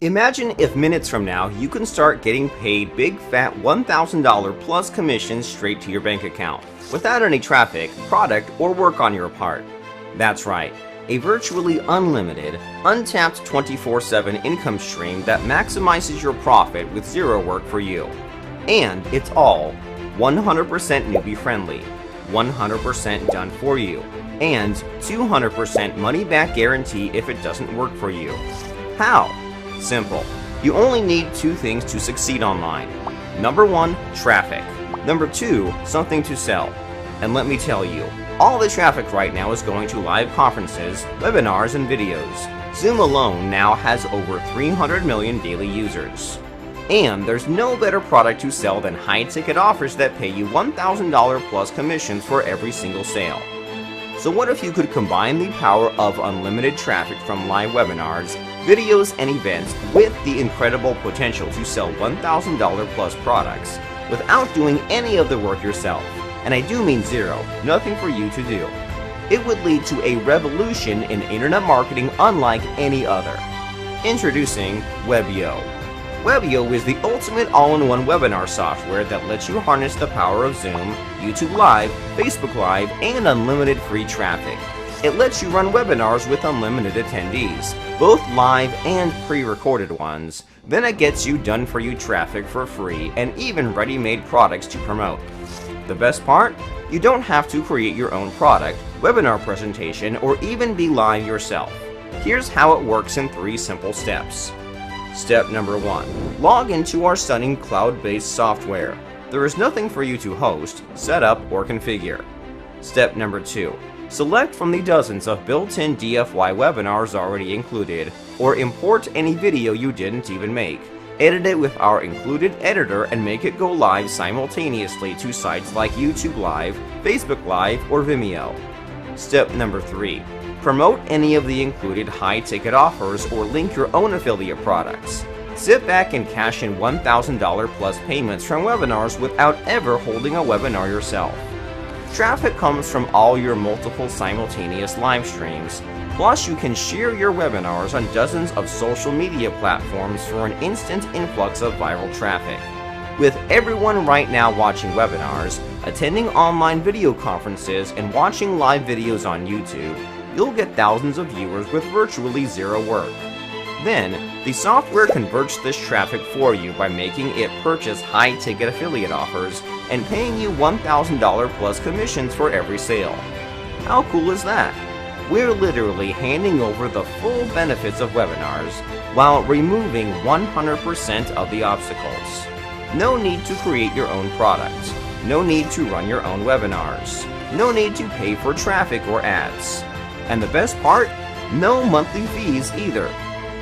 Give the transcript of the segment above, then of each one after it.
Imagine if minutes from now you can start getting paid big fat $1,000 plus commissions straight to your bank account, without any traffic, product, or work on your part. That's right, a virtually unlimited, untapped 24/7 income stream that maximizes your profit with zero work for you. And it's all 100% newbie friendly, 100% done for you, and 200% money back guarantee if it doesn't work for you. How? Simple. You only need two things to succeed online. Number one, traffic. Number two, something to sell. And let me tell you, all the traffic right now is going to live conferences, webinars, and videos. Zoom alone now has over 300 million daily users. And there's no better product to sell than high-ticket offers that pay you $1,000 plus commissions for every single sale. So what if you could combine the power of unlimited traffic from live webinars, videos, and events with the incredible potential to sell $1,000 plus products without doing any of the work yourself? And I do mean zero, nothing for you to do. It would lead to a revolution in internet marketing unlike any other. Introducing Webbyo. Webbyo is the ultimate all-in-one webinar software that lets you harness the power of Zoom, YouTube Live, Facebook Live, and unlimited free traffic. It lets you run webinars with unlimited attendees, both live and pre-recorded ones. Then it gets you done-for-you traffic for free and even ready-made products to promote. The best part? You don't have to create your own product, webinar presentation, or even be live yourself. Here's how it works in 3 simple steps. Step number 1. Log into our stunning cloud-based software. There is nothing for you to host, set up, or configure. Step number 2. Select from the dozens of built-in DFY webinars already included, or import any video you didn't even make. Edit it with our included editor and make it go live simultaneously to sites like YouTube Live, Facebook Live, or Vimeo. Step number 3. Promote any of the included high-ticket offers or link your own affiliate products. Sit back and cash in $1,000 plus payments from webinars without ever holding a webinar yourself. Traffic comes from all your multiple simultaneous live streams. Plus, you can share your webinars on dozens of social media platforms for an instant influx of viral traffic. With everyone right now watching webinars, attending online video conferences, and watching live videos on YouTube, you'll get thousands of viewers with virtually zero work. Then, the software converts this traffic for you by making it purchase high-ticket affiliate offers and paying you $1,000 plus commissions for every sale. How cool is that? We're literally handing over the full benefits of webinars while removing 100% of the obstacles. No need to create your own product. No need to run your own webinars. No need to pay for traffic or ads. And the best part? No monthly fees either.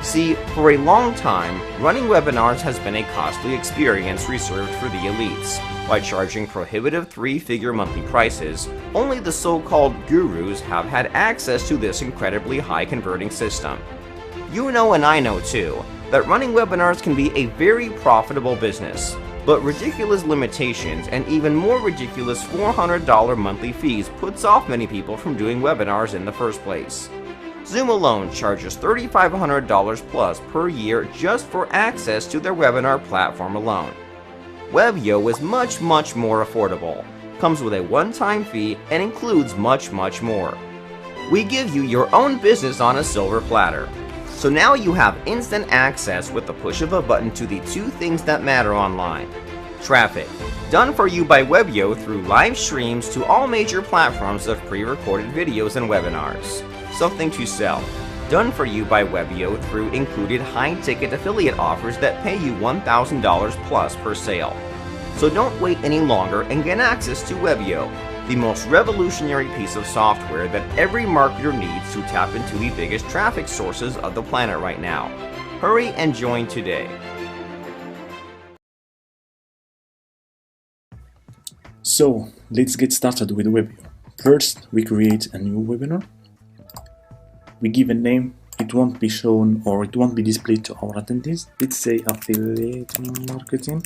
See, for a long time, running webinars has been a costly experience reserved for the elites. By charging prohibitive 3-figure monthly prices, only the so-called gurus have had access to this incredibly high-converting system. You know, and I know too, that running webinars can be a very profitable business, but ridiculous limitations and even more ridiculous $400 monthly fees puts off many people from doing webinars in the first place. Zoom alone charges $3,500 plus per year just for access to their webinar platform alone. Webbyo is much more affordable, comes with a one-time fee, and includes much more. We give you your own business on a silver platter. So now you have instant access with the push of a button to the 2 things that matter online. Traffic, done for you by Webbyo through live streams to all major platforms of pre-recorded videos and webinars. Something to sell, done for you by Webbyo through included high-ticket affiliate offers that pay you $1,000 plus per sale. So don't wait any longer and get access to Webbyo, the most revolutionary piece of software that every marketer needs to tap into the biggest traffic sources of the planet right now. Hurry and join today. So let's get started with Webbyo. First, we create a new webinar. We give a name. It won't be shown or it won't be displayed to our attendees. Let's say affiliate marketing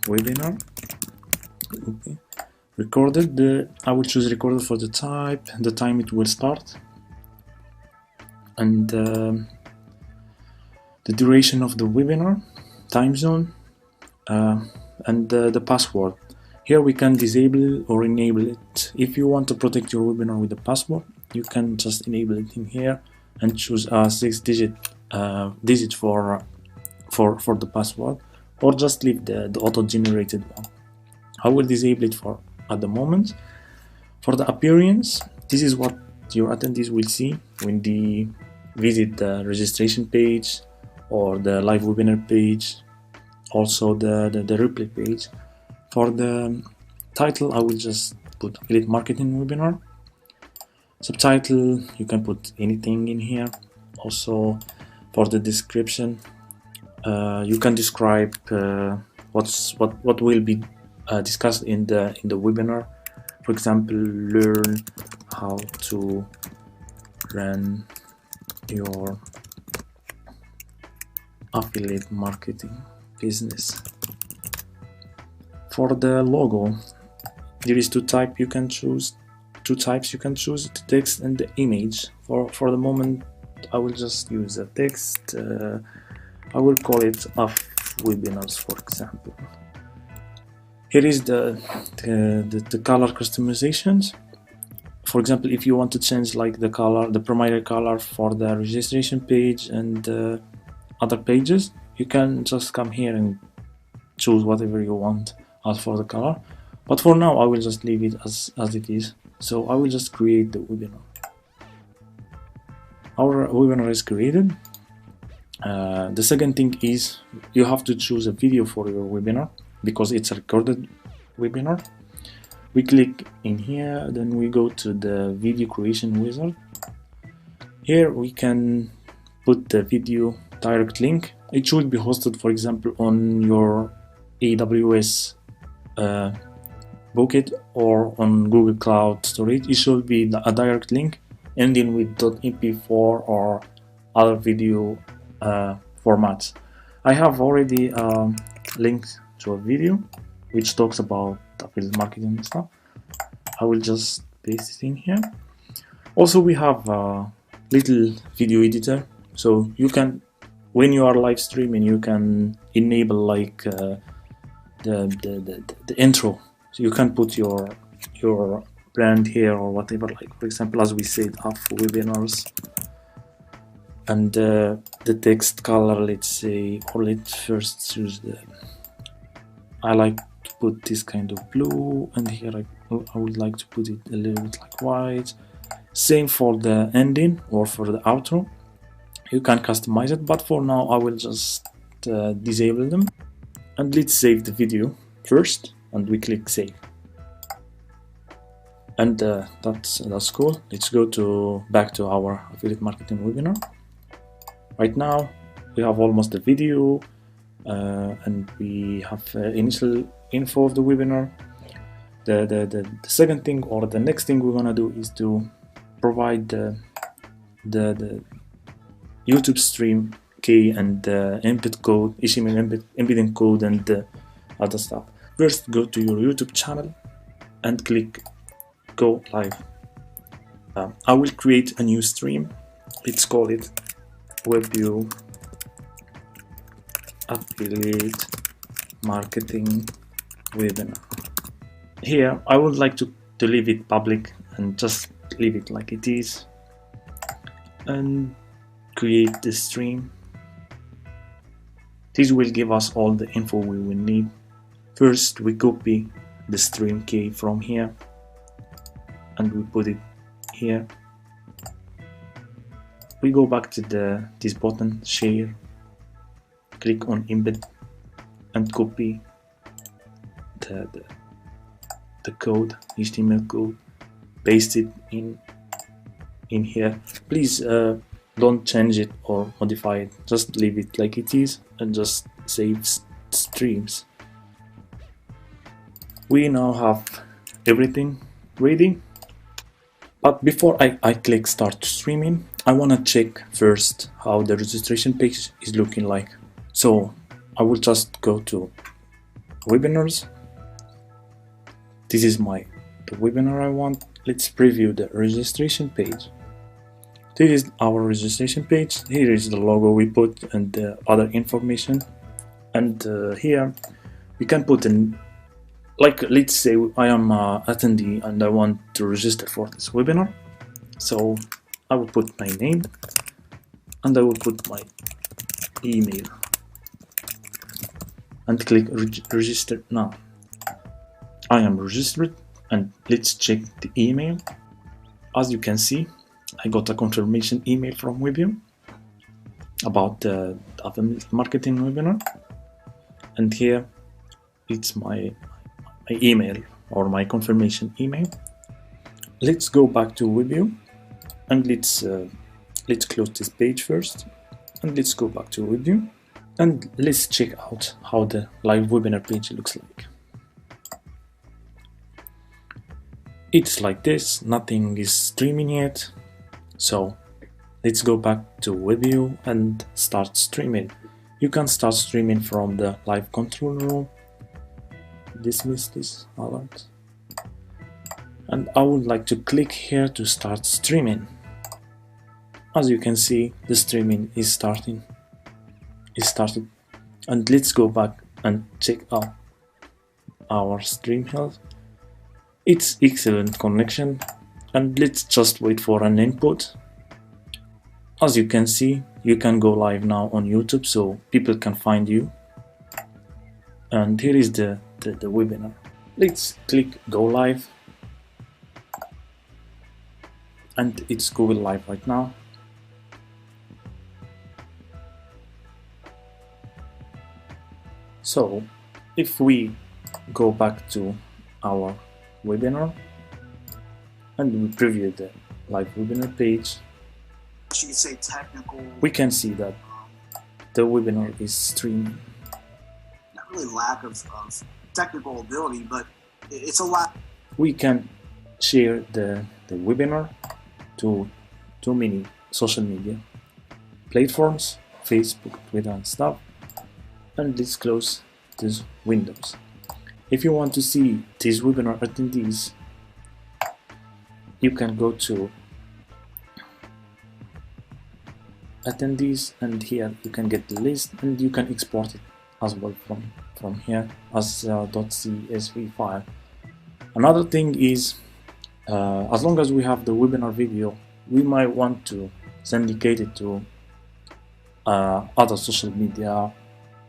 webinar. Okay. Recorded. I will choose recorded for the type, the time it will start, and the duration of the webinar, time zone, and the password. Here we can disable or enable it. If you want to protect your webinar with the password, you can just enable it in here and choose a 6-digit digit for the password, or just leave the auto-generated one. I will disable it for at the moment. For the appearance, this is what your attendees will see when they visit the registration page or the live webinar page, also the replay page. For the title, I will just put affiliate marketing webinar. Subtitle, you can put anything in here. Also for the description, you can describe what will be discussed in the webinar. For example, learn how to run your affiliate marketing business. For the logo, there is two types you can choose. The text and the image. For the moment, I will just use a text. I will call it off webinars, for example. Here is the color customizations. For example, if you want to change like the color, the primary color for the registration page and other pages, you can just come here and choose whatever you want as for the color. But for now, I will just leave it as it is. So I will just create the webinar. Our webinar is created. The second thing is you have to choose a video for your webinar because it's a recorded webinar. We click in here, then we go to the video creation wizard. Here we can put the video direct link. It should be hosted, for example, on your AWS bucket or on Google Cloud Storage. It should be a direct link ending with .mp4 or other video formats. I have already linked to a video which talks about affiliate marketing and stuff. I will just paste it in here. Also, we have a little video editor, so you can, when you are live streaming, you can enable like the intro. So you can put your brand here or whatever, like for example, as we said, off webinars, and the text color, let's say, or let's first choose the, I like to put this kind of blue, and here I would like to put it a little bit like white. Same for the ending or for the outro. You can customize it, but for now I will just disable them. And let's save the video first, and we click save. And that's cool. Let's go back to our affiliate marketing webinar. Right now we have almost the video, and we have initial info of the webinar. The second thing, or the next thing we're gonna do, is to provide the YouTube stream key and the embed code, HTML embedding code, and other stuff. First, go to your YouTube channel and click go live. I will create a new stream. Let's call it Webbyo affiliate marketing webinar. Here I would like to leave it public and just leave it like it is, and create the stream. This will give us all the info we will need. First, we copy the stream key from here and we put it here. We go back to this button, share, click on embed and copy the code, HTML code, paste it in here. Please don't change it or modify it, just leave it like it is and just save streams. We now have everything ready, but before I click start streaming, I want to check first how the registration page is looking like. So I will just go to webinars. This is the webinar I want. Let's preview the registration page. This is our registration page. Here is the logo we put and the other information. And here we can put in, like, let's say I am an attendee and I want to register for this webinar. So I will put my name and I will put my email and click register now. I am registered, and let's check the email. As you can see, I got a confirmation email from Webbyo about the affiliate marketing webinar, and here it's my email or my confirmation email. Let's go back to Webbyo and let's close this page first, and let's go back to Webbyo and let's check out how the live webinar page looks like. It's like this, nothing is streaming yet. So let's go back to Webbyo and start streaming. You can start streaming from the live control room. Dismiss this alert. And I would like to click here to start streaming. As you can see, the streaming is started. And let's go back and check out our stream health. It's excellent connection, and let's just wait for an input. As you can see, you can go live now on YouTube, so people can find you. And here is the webinar. Let's click go live, and it's Google Live right now. So if we go back to our webinar and we preview the live webinar page, you could say technical, we can see that the webinar is streaming. not really lack of technical ability, but it's a lot. We can share the webinar to too many social media platforms, Facebook, Twitter and stuff. And let's close these windows. If you want to see these webinar attendees, you can go to attendees, and here you can get the list, and you can export it as well from here as .csv file. Another thing is, as long as we have the webinar video, we might want to syndicate it to other social media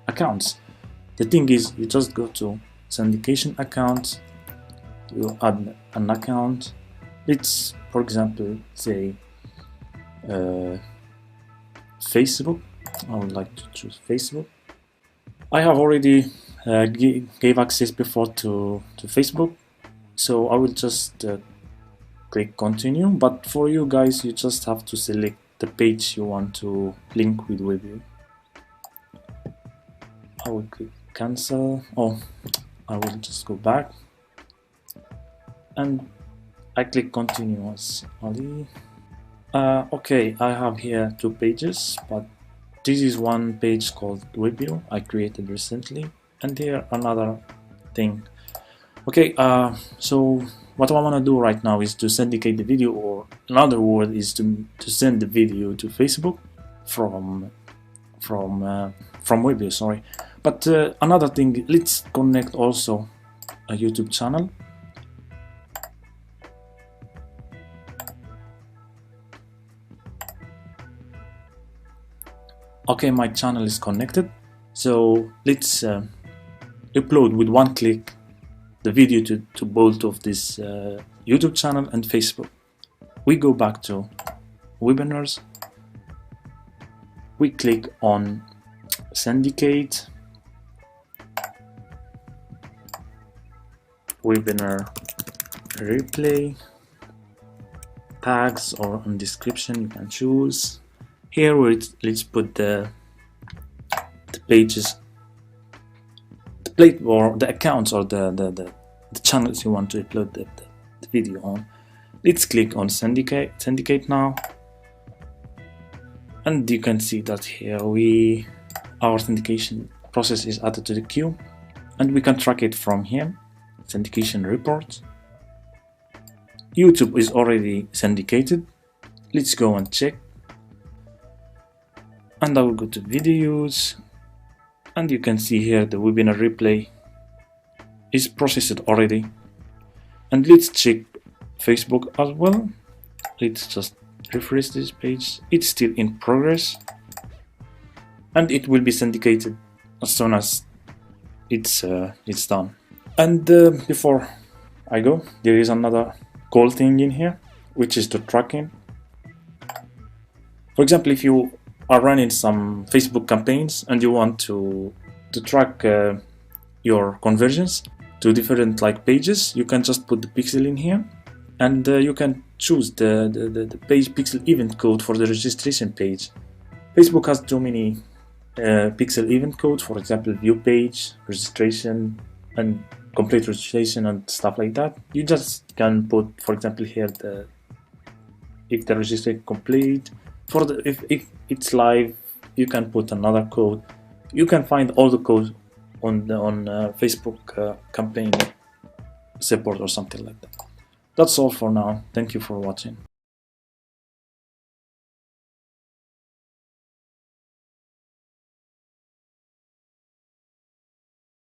accounts. The thing is, you just go to syndication account, you add an account. Let's, for example, say Facebook. I would like to choose Facebook. I have already gave access before to Facebook, so I will just click continue. But for you guys, you just have to select the page you want to link with Webbyo. I will click cancel. Oh, I will just go back and I click continue as Ali. Okay, I have here two pages, but this is one page called Webbyo I created recently, and here another thing. Okay, so what I want to do right now is to syndicate the video, or another word is to send the video to Facebook from Webbyo, sorry. But another thing, let's connect also a YouTube channel. Okay, my channel is connected, so let's upload with one click the video to both of this YouTube channel and Facebook. We go back to webinars, we click on syndicate, webinar replay, tags or on description you can choose. Here let's put the pages, the plate or the accounts or the channels you want to upload the video on. Let's click on syndicate now, and you can see that here our syndication process is added to the queue, and we can track it from here. Syndication report. YouTube is already syndicated. Let's go and check. And I will go to videos, and you can see here the webinar replay is processed already. And let's check Facebook as well. Let's just refresh this page. It's still in progress, and it will be syndicated as soon as it's done. And before I go, there is another cool thing in here, which is the tracking. For example, if you are running some Facebook campaigns and you want to track your conversions to different pages, you can just put the pixel in here, and you can choose the page pixel event code for the registration page. Facebook has too many pixel event codes, for example, view page, registration, and complete registration and stuff like that. You just can put, for example, here if the registration complete. If it's live, you can put another code. You can find all the codes on Facebook campaign support or something like that. That's all for now. Thank you for watching.